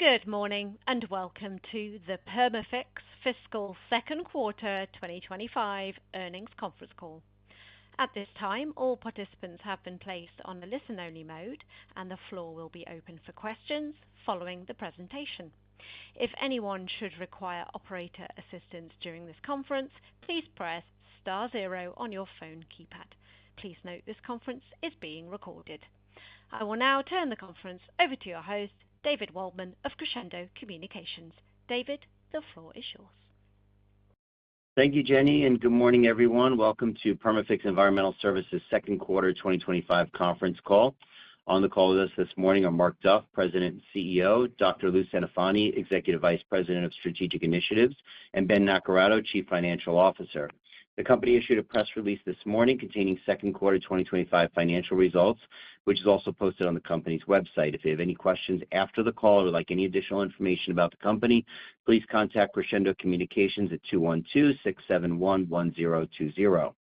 Good morning and welcome to the Perma-Fix Fiscal Second Quarter 2025 Earnings Conference Call. At this time, all participants have been placed on a listen-only mode, and the floor will be open for questions following the presentation. If anyone should require operator assistance during this conference, please press star zero on your phone keypad. Please note this conference is being recorded. I will now turn the conference over to your host, David Waldman of Crescendo Communications. David, the floor is yours. Thank you, Jenny, and good morning, everyone. Welcome to Perma-Fix Environmental Services Second Quarter 2025 Conference Call. On the call with us this morning are Mark Duff, President and CEO, Dr. Lou Centofanti, Executive Vice President of Strategic Initiatives, and Ben Naccarato, Chief Financial Officer. The company issued a press release this morning containing second quarter 2025 financial results, which is also posted on the company's website. If you have any questions after the call or would like any additional information about the company, please contact Crescendo Communications at 212-671-1020.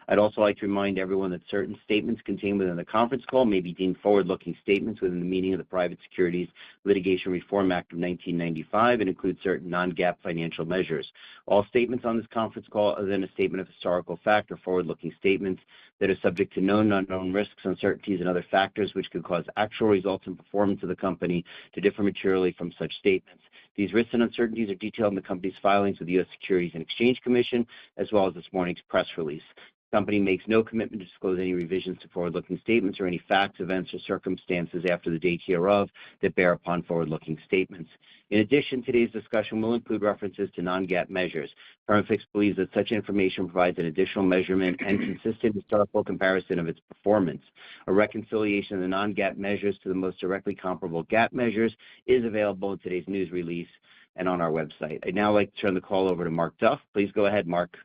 I'd also like to remind everyone that certain statements contained within the conference call may be deemed forward-looking statements within the meaning of the Private Securities Litigation Reform Act of 1995 and include certain non-GAAP financial measures. All statements on this conference call, other than a statement of historical fact, are forward-looking statements that are subject to known and unknown risks, uncertainties, and other factors which could cause actual results and performance of the company to differ materially from such statements. These risks and uncertainties are detailed in the company's filings with the U.S. Securities and Exchange Commission, as well as this morning's press release. The company makes no commitment to disclose any revisions to forward-looking statements or any facts, events, or circumstances after the date hereof that bear upon forward-looking statements. In addition, today's discussion will include references to non-GAAP measures. Perma-Fix believes that such information provides an additional measurement and consistent historical comparison of its performance. A reconciliation of the non-GAAP measures to the most directly comparable GAAP measures is available in today's news release and on our website. I'd now like to turn the call over to Mark Duff. Please go ahead, Mark.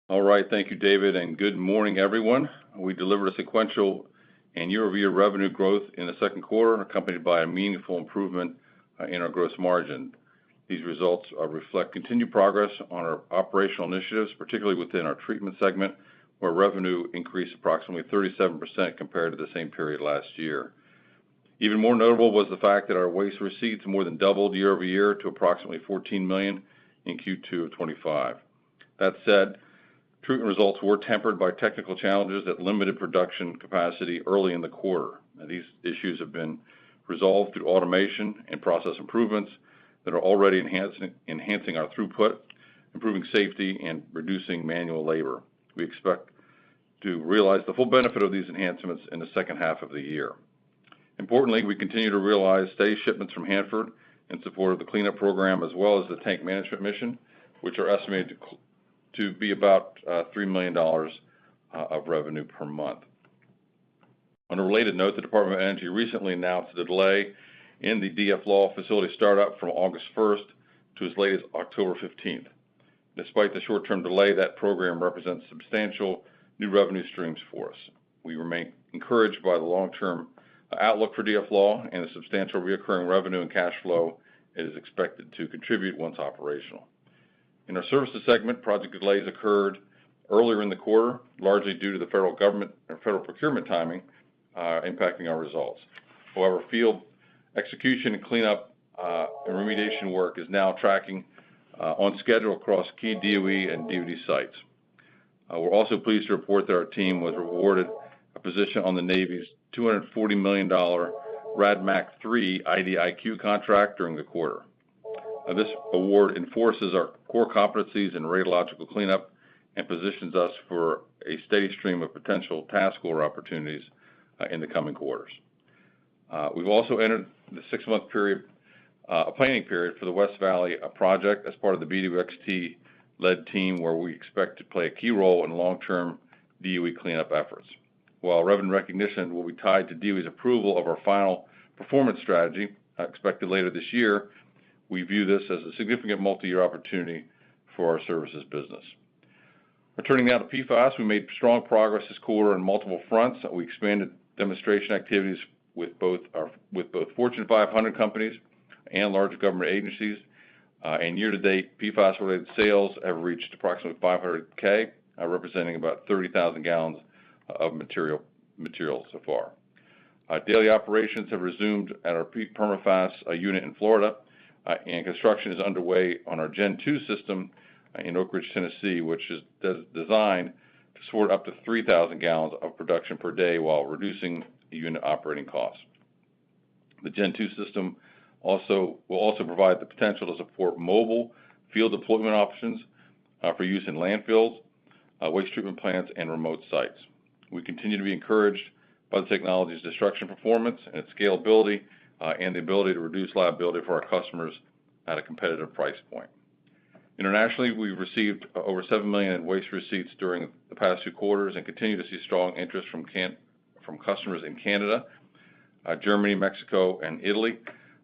All right, thank you, David, and good morning, everyone. We delivered a sequential and year-over-year revenue growth in the second quarter, accompanied by a meaningful improvement in our gross margin. These results reflect continued progress on our operational initiatives, particularly within our treatment segment, where revenue increased approximately 37% compared to the same period last year. Even more notable was the fact that our waste receipts more than doubled year-over-year to approximately $14 million in Q2 of 2025. That said, treatment results were tempered by technical challenges that limited production capacity early in the quarter. Now, these issues have been resolved through automation and process improvements that are already enhancing our throughput, improving safety, and reducing manual labor. We expect to realize the full benefit of these enhancements in the second half of the year. Importantly, we continue to realize steady shipments from Hanford in support of the cleanup program, as well as the tank management mission, which are estimated to be about $3 million of revenue per month. On a related note, the Department of Energy recently announced a delay in the DFLAW facility startup from August 1st to as late as October 15th. Despite the short-term delay, that program represents substantial new revenue streams for us. We remain encouraged by the long-term outlook for DFLAW and the substantial recurring revenue and cash flow it is expected to contribute once operational. In our services segment, project delays occurred earlier in the quarter, largely due to the federal government or federal procurement timing impacting our results. However, field execution and cleanup and remediation work is now tracking on schedule across key DOE and DoD sites. We're also pleased to report that our team was awarded a position on the Navy's $240 million RADMAC-3 IDIQ contract during the quarter. This award enforces our core competencies in radiological cleanup and positions us for a steady stream of potential task order opportunities in the coming quarters. We've also entered the 6-month period, a planning period for the West Valley project as part of the BWXT-led team, where we expect to play a key role in long-term DOE cleanup efforts. While revenue recognition will be tied to DOE's approval of our final performance strategy, expected later this year, we view this as a significant multi-year opportunity for our services business. Returning now to PFAS, we made strong progress this quarter on multiple fronts. We expanded demonstration activities with both Fortune 500 companies and large government agencies. And year-to-date, PFAS-related sales have reached approximately $500K, representing about 30,000 gallons of material so far. Daily operations have resumed at our Perma-Fix unit in Florida, and construction is underway on our Gen 2 system in Oak Ridge, Tennessee, which is designed to support up to 3,000 gallons of production per day while reducing unit operating costs. The Gen 2 system will also provide the potential to support mobile field deployment options for use in landfills, waste treatment plants, and remote sites. We continue to be encouraged by the technology's destruction performance and its scalability and the ability to reduce liability for our customers at a competitive price point. Internationally, we've received over $7 million in waste receipts during the past 2 quarters and continue to see strong interest from customers in Canada, Germany, Mexico, and Italy.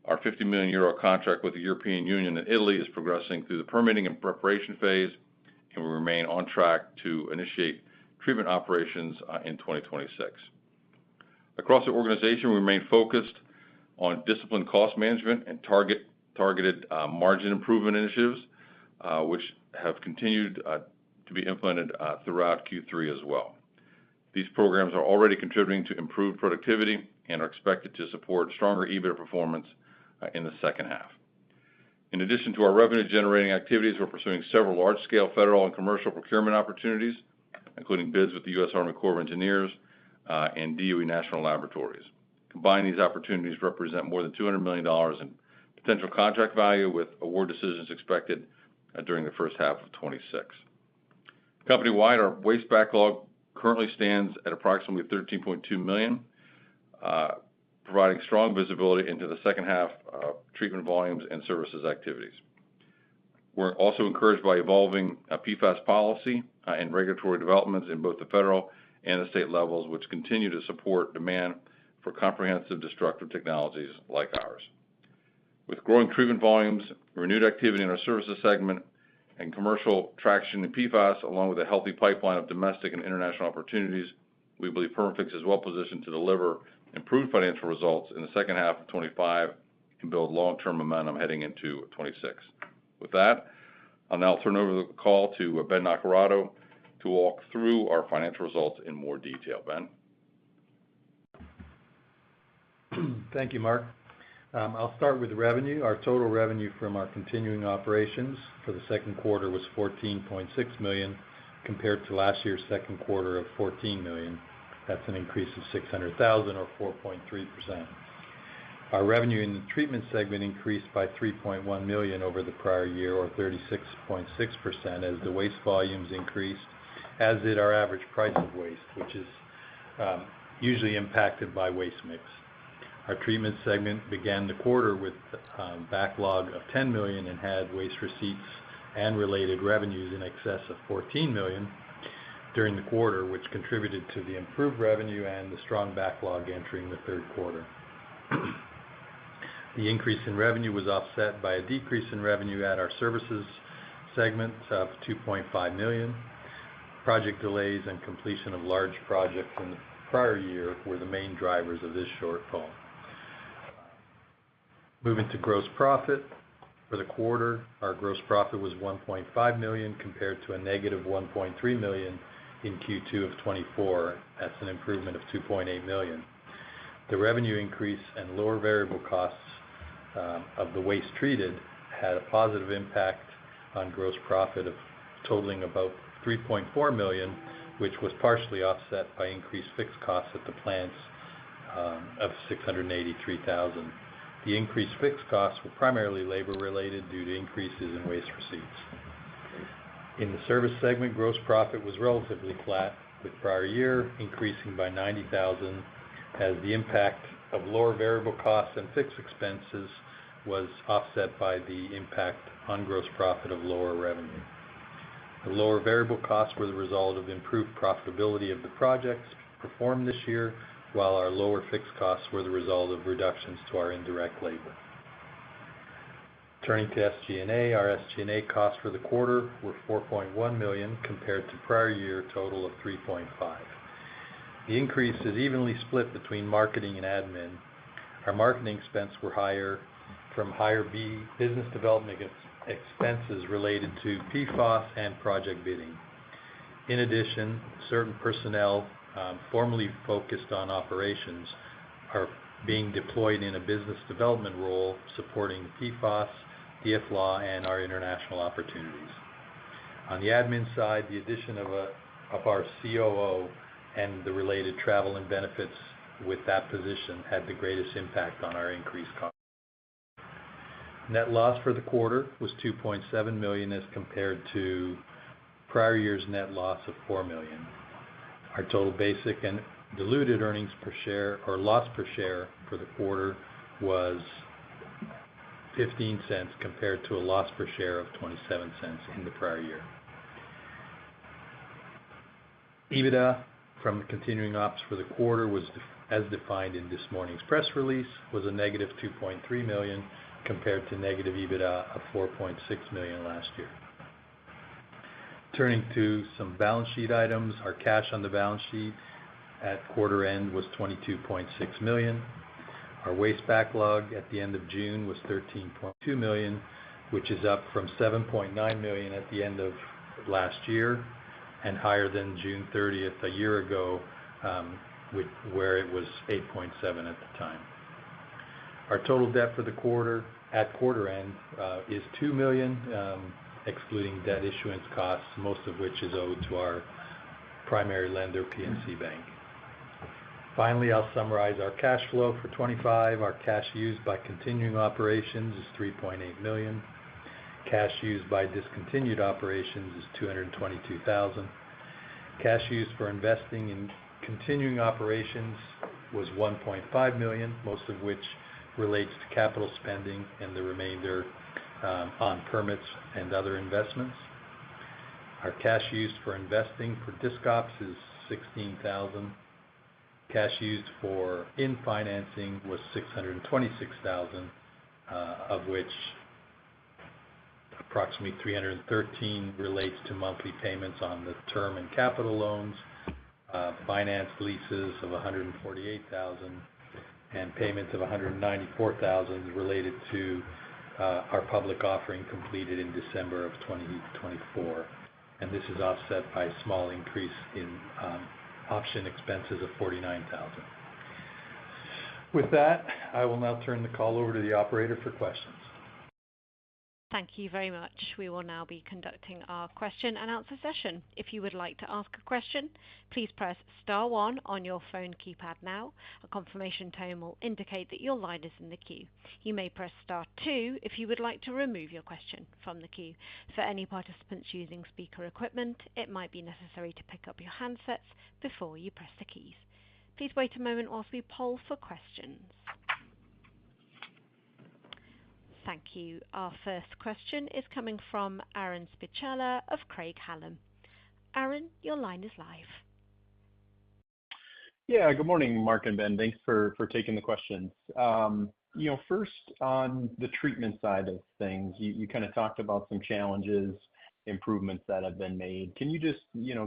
Our €50 million contract with the European Union and Italy is progressing through the permitting and preparation phase, and we remain on track to initiate treatment operations in 2026. Across the organization, we remain focused on disciplined cost management and targeted margin improvement initiatives, which have continued to be implemented throughout Q3 as well. These programs are already contributing to improved productivity and are expected to support stronger EBITDA performance in the second half. In addition to our revenue-generating activities, we're pursuing several large-scale federal and commercial procurement opportunities, including bids with the U.S. Army Corps of Engineers and DOE National Laboratories. Combined, these opportunities represent more than $200 million in potential contract value, with award decisions expected during the first half of 26. Company-wide, our waste backlog currently stands at approximately $13.2 million, providing strong visibility into the second half treatment volumes and services activities. We're also encouraged by evolving PFAS policy and regulatory developments in both the federal and the state levels, which continue to support demand for comprehensive destructive technologies like ours. With growing treatment volumes, renewed activity in our services segment, and commercial traction in PFAS, along with a healthy pipeline of domestic and international opportunities, we believe Perma-Fix is well positioned to deliver improved financial results in the second half of 25 and build long-term momentum heading into 26. With that, I'll now turn over the call to Ben Naccarato to walk through our financial results in more detail. Ben? Thank you, Mark. I'll start with revenue. Our total revenue from our continuing operations for the second quarter was $14.6 million, compared to last year's second quarter of $14 million. That's an increase of $600,000 or 4.3%. Our revenue in the treatment segment increased by $3.1 million over the prior year, or 36.6%, as the waste volumes increased, as did our average price of waste, which is usually impacted by waste mix. Our treatment segment began the quarter with a backlog of $10 million and had waste receipts and related revenues in excess of $14 million during the quarter, which contributed to the improved revenue and the strong backlog entering the third quarter. The increase in revenue was offset by a decrease in revenue at our services segment of $2.5 million. Project delays and completion of large projects in the prior year were the main drivers of this shortfall. Moving to gross profit. For the quarter, our gross profit was $1.5 million compared to a negative $1.3 million in Q2 of 24. That's an improvement of $2.8 million. The revenue increase and lower variable costs of the waste treated had a positive impact on gross profit of totaling about $3.4 million, which was partially offset by increased fixed costs at the plants of $683,000. The increased fixed costs were primarily labor related due to increases in waste receipts. In the service segment, gross profit was relatively flat with prior year, increasing by $90,000, as the impact of lower variable costs and fixed expenses was offset by the impact on gross profit of lower revenue. The lower variable costs were the result of improved profitability of the projects performed this year, while our lower fixed costs were the result of reductions to our indirect labor. Turning to SG&A, our SG&A costs for the quarter were $4.1 million compared to prior year total of $3.5 million. The increase is evenly split between marketing and admin. Our marketing expenses were higher from higher business development expenses related to PFAS and project bidding. In addition, certain personnel formerly focused on operations are being deployed in a business development role supporting PFAS, DFLAW, and our international opportunities. On the admin side, the addition of our COO and the related travel and benefits with that position had the greatest impact on our increased costs. Net loss for the quarter was $2.7 million as compared to prior year's net loss of $4 million. Our total basic and diluted earnings per share or loss per share for the quarter was 15 cents compared to a loss per share of 27 cents in the prior year. EBITDA from the continuing ops for the quarter was, as defined in this morning's press release, was a negative $2.3 million compared to negative EBITDA of $4.6 million last year. Turning to some balance sheet items, our cash on the balance sheet at quarter end was $22.6 million. Our waste backlog at the end of June was $13.2 million, which is up from $7.9 million at the end of last year and higher than June 30th a year ago, where it was 8.7 at the time. Our total debt for the quarter at quarter end is $2 million, excluding debt issuance costs, most of which is owed to our primary lender, PNC Bank. Finally, I'll summarize our cash flow for 25. Our cash used by continuing operations is $3.8 million. Cash used by discontinued operations is $222,000. Cash used for investing in continuing operations was $1.5 million, most of which relates to capital spending and the remainder on permits and other investments. Our cash used for investing for disc ops is $16,000. Cash used for in financing was $626,000, of which approximately $313,000 relates to monthly payments on the term and capital loans, finance leases of $148,000, and payments of $194,000 related to our public offering completed in December of 2024. And this is offset by a small increase in option expenses of $49,000. With that, I will now turn the call over to the operator for questions. Thank you very much. We will now be conducting our question and answer session. If you would like to ask a question, please press star one on your phone keypad now. A confirmation tone will indicate that your line is in the queue. You may press star two if you would like to remove your question from the queue. For any participants using speaker equipment, it might be necessary to pick up your handsets before you press the keys. Please wait a moment whilst we poll for questions. Thank you. Our first question is coming from Aaron Spicella of Craig-Hallum. Aaron, your line is live. Yeah, good morning, Mark and Ben. Thanks for taking the questions. First on the treatment side of things, you kind of talked about some challenges, improvements that have been made. Can you just,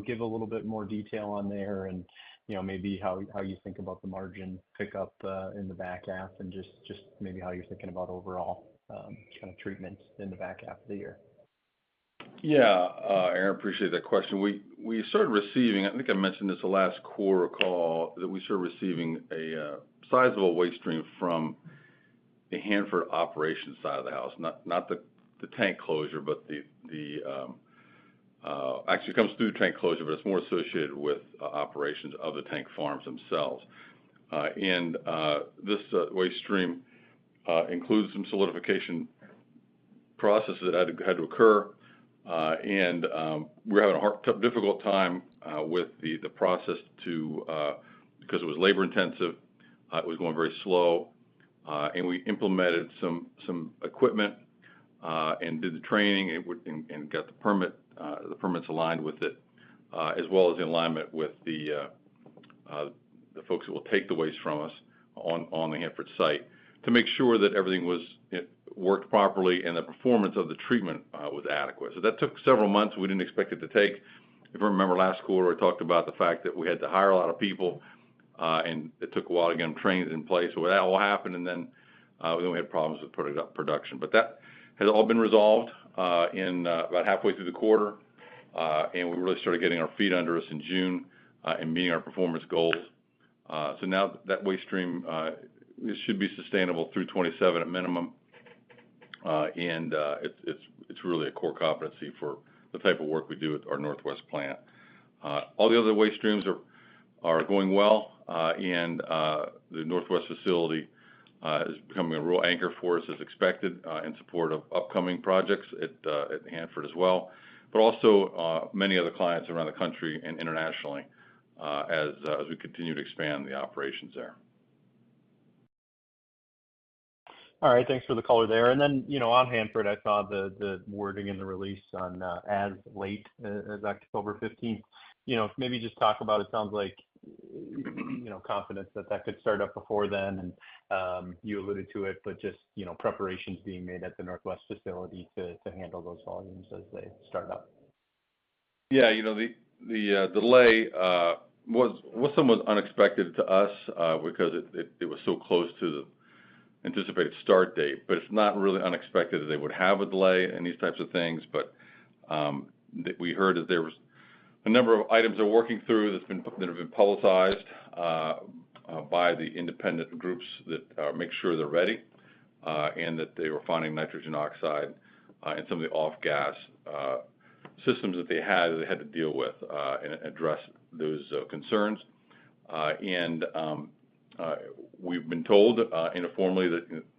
give a little bit more detail on there and, maybe how you think about the margin pickup in the back half and just maybe how you're thinking about overall kind of treatments in the back half of the year? Yeah, Aaron, appreciate that question. We started receiving, I think I mentioned this the last quarter call, that we started receiving a sizable waste stream from the Hanford operations side of the house, not the tank closure, but actually comes through tank closure, but it's more associated with operations of the tank farms themselves. This waste stream includes some solidification processes that had to occur, and we're having a difficult time with the process because it was labor intensive. It was going very slow, and we implemented some equipment and did the training and got the permits aligned with it, as well as in alignment with the folks that will take the waste from us on the Hanford site, to make sure that everything worked properly and the performance of the treatment was adequate. So that took several months. We didn't expect it to take. If you remember last quarter, I talked about the fact that we had to hire a lot of people, and it took a while to get them trained in place. So that all happened, and then we had problems with production. But that has all been resolved in about halfway through the quarter, and we really started getting our feet under us in June and meeting our performance goals. So now that waste stream it should be sustainable through 27 at minimum, and it's really a core competency for the type of work we do at our Northwest plant. All the other waste streams are going well, and the Northwest facility is becoming a real anchor for us as expected in support of upcoming projects at Hanford as well, but also many other clients around the country and internationally as we continue to expand the operations there. All right, thanks for the color there. And then, on Hanford, I saw the wording in the release on as late as October 15th. Maybe just talk about, it sounds like, confidence that could start up before then, and you alluded to it, but just, preparations being made at the Northwest facility to handle those volumes as they start up. Yeah, the delay was somewhat unexpected to us because it was so close to the anticipated start date, but it's not really unexpected that they would have a delay in these types of things. But we heard that there was a number of items they're working through that have been publicized by the independent groups that make sure they're ready, and that they were finding nitrogen oxide and some of the off-gas systems that they had to deal with and address those concerns. We've been told informally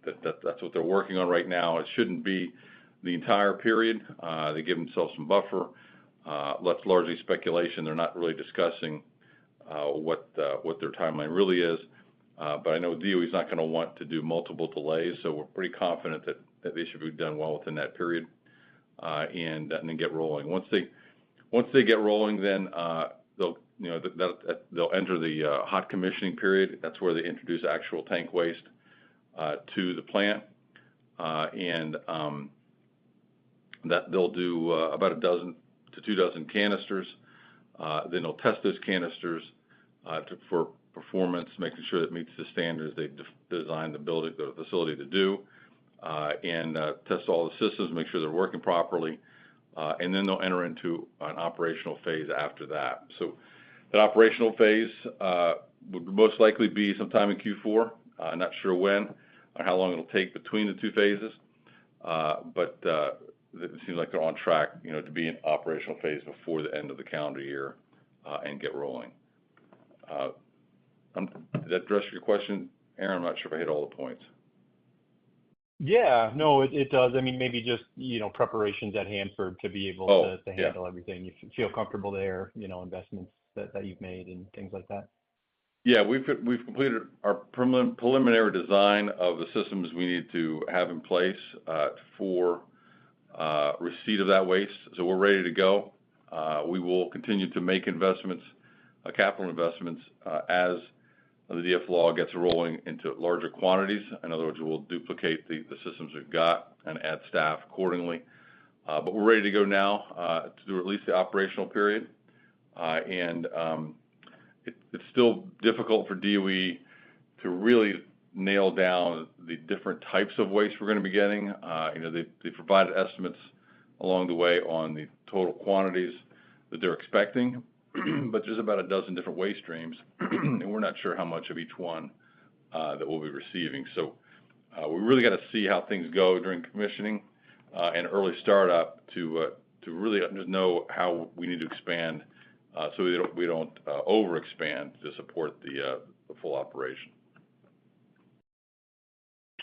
that's what they're working on right now. It shouldn't be the entire period. They give themselves some buffer. That's largely speculation. They're not really discussing what their timeline really is. But I know DOE is not going to want to do multiple delays, so we're pretty confident that they should be done well within that period and then get rolling. Once they get rolling, then they'll enter the hot commissioning period. That's where they introduce actual tank waste to the plant, and that they'll do about 12 to 24 canisters. Then they'll test those canisters for performance, making sure it meets the standards they designed the facility to do, and test all the systems, make sure they're working properly, and then they'll enter into an operational phase after that. So that operational phase would most likely be sometime in Q4. Not sure when or how long it'll take between the two phases, but it seems like they're on track, to be in operational phase before the end of the calendar year and get rolling. Did that address your question, Aaron? I'm not sure if I hit all the points. Yeah, no, it does. I mean, maybe just, preparations at Hanford to be able to handle everything. You feel comfortable there, investments that you've made and things like that? Yeah, we've completed our preliminary design of the systems we need to have in place for receipt of that waste. So we're ready to go. We will continue to make investments, capital investments, as the DF law gets rolling into larger quantities. In other words, we'll duplicate the systems we've got and add staff accordingly. But we're ready to go now to do at least the operational period. It's still difficult for DOE to really nail down the different types of waste we're going to be getting. They provided estimates along the way on the total quantities that they're expecting, but there's about a dozen different waste streams, and we're not sure how much of each one that we'll be receiving. So we really got to see how things go during commissioning and early startup to really know how we need to expand so we don't overexpand to support the full operation.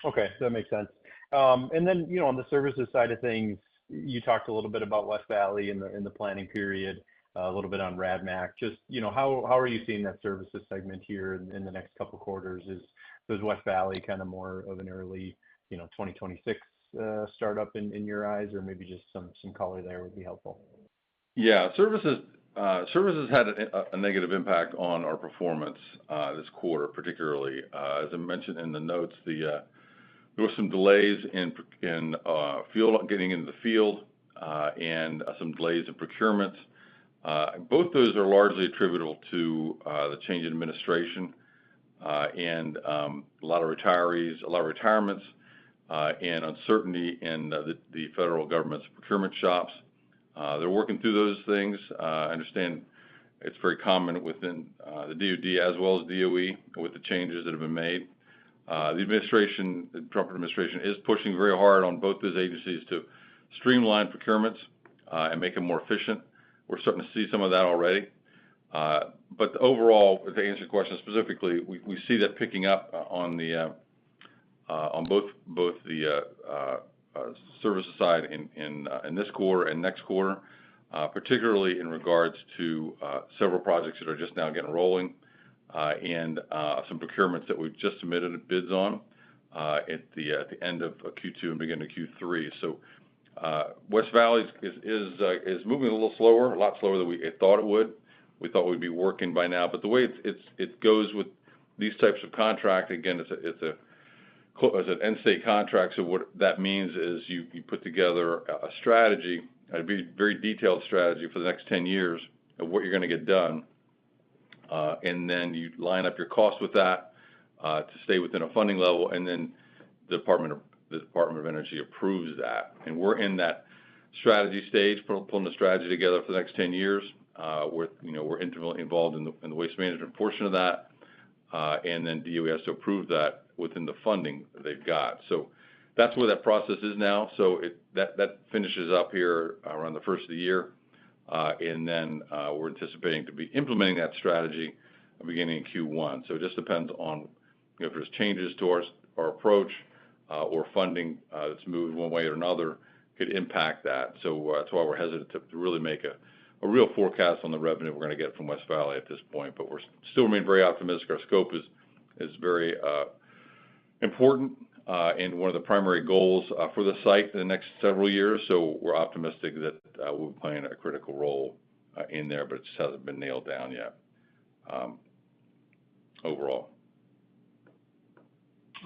Okay, that makes sense. And then, on the services side of things, you talked a little bit about West Valley in the planning period, a little bit on RadMac. Just, how are you seeing that services segment here in the next couple quarters? Is West Valley kind of more of an early, 2026 startup in your eyes, or maybe just some color there would be helpful? Yeah, services had a negative impact on our performance this quarter, particularly. As I mentioned in the notes, there were some delays in field getting into the field and some delays in procurements. Both those are largely attributable to the change in administration and a lot of retirees, a lot of retirements, and uncertainty in the federal government's procurement shops. They're working through those things. I understand It's very common within the DoD as well as DOE with the changes that have been made. The Trump administration is pushing very hard on both those agencies to streamline procurements and make them more efficient. We're starting to see some of that already. But overall, to answer your question specifically, we see that picking up on both the services side in this quarter and next quarter, particularly in regards to several projects that are just now getting rolling and some procurements that we've just submitted bids on at the end of Q2 and beginning of Q3. So West Valley is moving a little slower, a lot slower than we thought it would. We thought we'd be working by now, but the way it goes with these types of contract, again, it's an end state contract. So what that means is you put together a strategy, a very detailed strategy for the next 10 years of what you're going to get done, and then you line up your costs with that to stay within a funding level, and then the Department of Energy approves that, and we're in that strategy stage, pulling the strategy together for the next 10 years. We're intimately involved in the waste management portion of that, and then DOE has to approve that within the funding that they've got. So that's where that process is now. So that finishes up here around the first of the year, and then we're anticipating to be implementing that strategy beginning in Q1. So it just depends on if there's changes to our approach or funding that's moved one way or another could impact that. So that's why we're hesitant to really make a real forecast on the revenue we're going to get from West Valley at this point. But we're still remain very optimistic. Our scope is very important and one of the primary goals for the site in the next several years. So we're optimistic that we'll be playing a critical role in there, but it just hasn't been nailed down yet overall.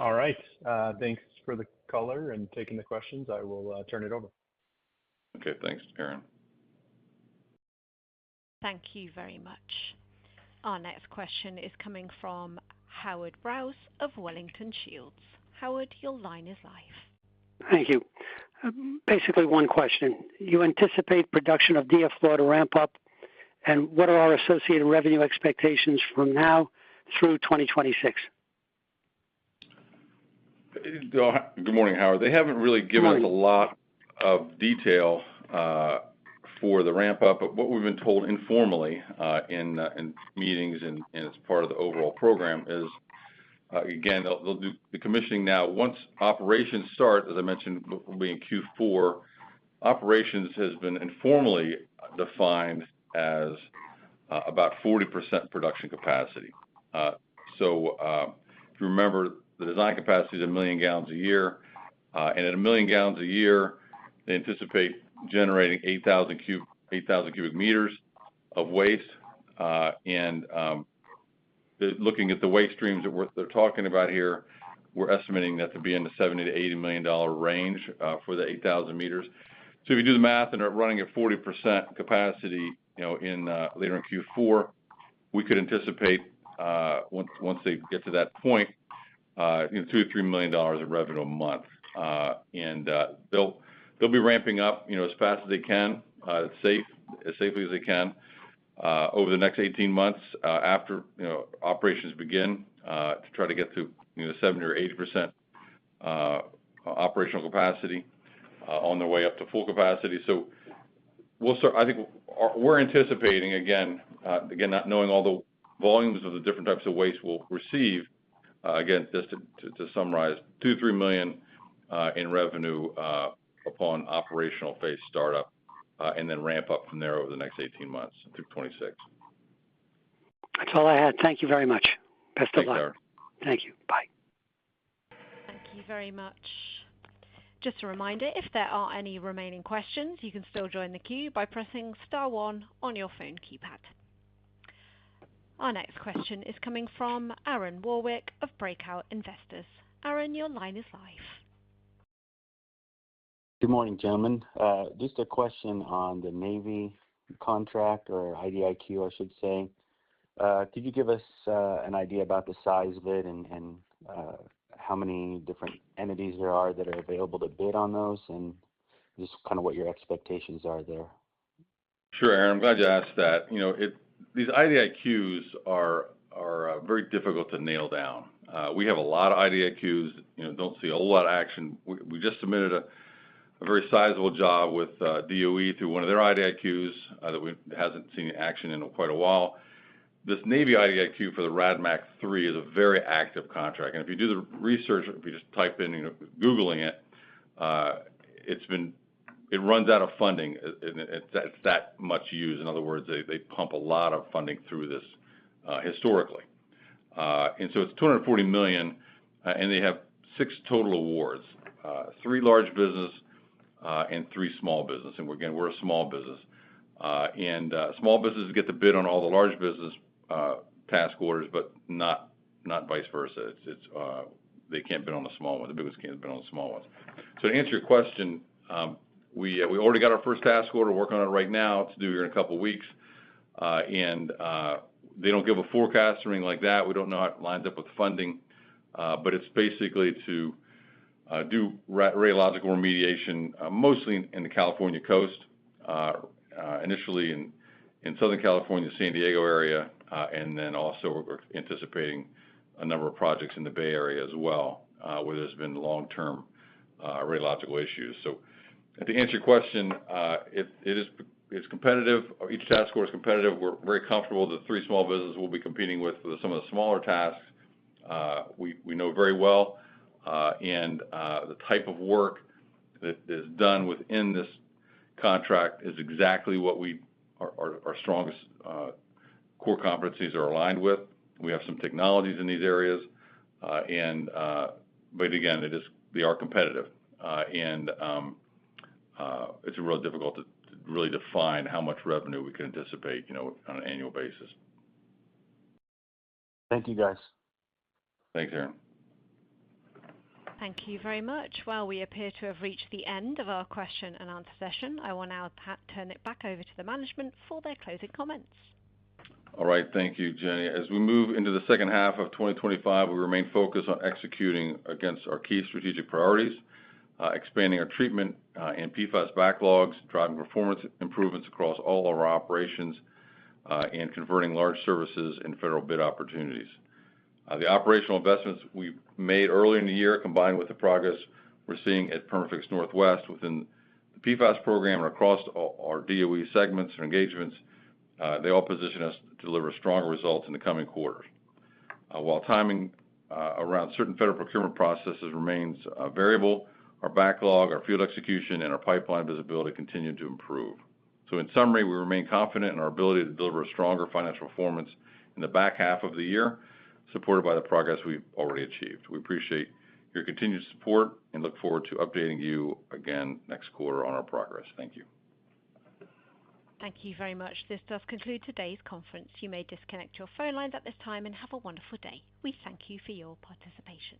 All right. Thanks for the color and taking the questions. I will turn it over. Okay, thanks, Aaron. Thank you very much. Our next question is coming from Howard Brous of Wellington Shields. Howard, your line is live. Thank you. Basically one question. You anticipate production of DF-LAW to ramp up, and what are our associated revenue expectations from now through 2026? Good morning, Howard. They haven't really given us a lot of detail for the ramp up, but what we've been told informally in meetings and as part of the overall program is, again, they'll do the commissioning now. Once operations start, as I mentioned, will be in Q4. Operations has been informally defined as about 40% production capacity. So if you remember, the design capacity is 1 million gallons a year, and at 1 million gallons a year, they anticipate generating 8,000 cubic meters of waste, and looking at the waste streams that they're talking about here, we're estimating that to be in the $70 to $80 million range for the 8,000 meters. So if you do the math and are running at 40% capacity, in later in Q4, we could anticipate once they get to that point, $2 to $3 million of revenue a month, and they'll be ramping up, as fast as they can, as safely as they can, over the next 18 months after operations begin, to try to get to 70 or 80% operational capacity on their way up to full capacity. So we'll start. I think we're anticipating again, not knowing all the volumes of the different types of waste we'll receive. Again, just to summarize, $2 to $3 million in revenue upon operational phase startup, and then ramp up from there over the next 18 months through 26. That's all I had. Thank you very much. Best of luck. Aaron. Thank you. Bye. Thank you very much. Just a reminder, if there are any remaining questions, you can still join the queue by pressing star 1 on your phone keypad. Our next question is coming from Aaron Warwick of Breakout Investors. Aaron, your line is live. Good morning, gentlemen. Just a question on the Navy contract, or IDIQ, I should say. Could you give us an idea about the size of it and how many different entities there are that are available to bid on those, and just kind of what your expectations are there? Sure, Aaron. I'm glad you asked that. these IDIQs are very difficult to nail down. We have a lot of IDIQs, don't see a whole lot of action. We just submitted a very sizable job with DOE through one of their IDIQs that hasn't seen action in quite a while. This Navy IDIQ for the RADMAC 3 is a very active contract, and if you do the research, if you just type in, Googling it, it runs out of funding. It's that much used. In other words, they pump a lot of funding through this historically. And so it's $240 million, and they have 6 total awards, 3 large business and 3 small business. And again, we're a small business. Small businesses get the bid on all the large business task orders, but not vice versa. They can't bid on the small ones. The big ones can't bid on the small ones. So to answer your question, we already got our first task order, working on it right now. It's due here in a couple of weeks. They don't give a forecast or anything like that. We don't know how it lines up with funding. But it's basically to do radiological remediation, mostly in the California coast, initially in Southern California, San Diego area, and then also we're anticipating a number of projects in the Bay Area as well, where there's been long-term radiological issues. So to answer your question, it's competitive. Each task force is competitive. We're very comfortable that 3 small businesses will be competing with some of the smaller tasks. We know very well, and the type of work that is done within this contract is exactly what our strongest core competencies are aligned with. We have some technologies in these areas, but again, they are competitive, and it's real difficult to really define how much revenue we can anticipate, on an annual basis. Thank you, guys. Thanks, Aaron. Thank you very much. Well, we appear to have reached the end of our question and answer session. I will now turn it back over to the management for their closing comments. All right. Thank you, Jenny. As we move into the second half of 2025, we remain focused on executing against our key strategic priorities, expanding our treatment and PFAS backlogs, driving performance improvements across all our operations, and converting large services and federal bid opportunities. The operational investments we made earlier in the year, combined with the progress we're seeing at Perma-Fix Northwest within the PFAS program and across all our DOE segments and engagements, they all position us to deliver stronger results in the coming quarters. While timing around certain federal procurement processes remains variable, our backlog, our field execution, and our pipeline visibility continue to improve. So in summary, we remain confident in our ability to deliver a stronger financial performance in the back half of the year, supported by the progress we've already achieved. We appreciate your continued support and look forward to updating you again next quarter on our progress. Thank you. Thank you very much. This does conclude today's conference. You may disconnect your phone lines at this time and have a wonderful day. We thank you for your participation.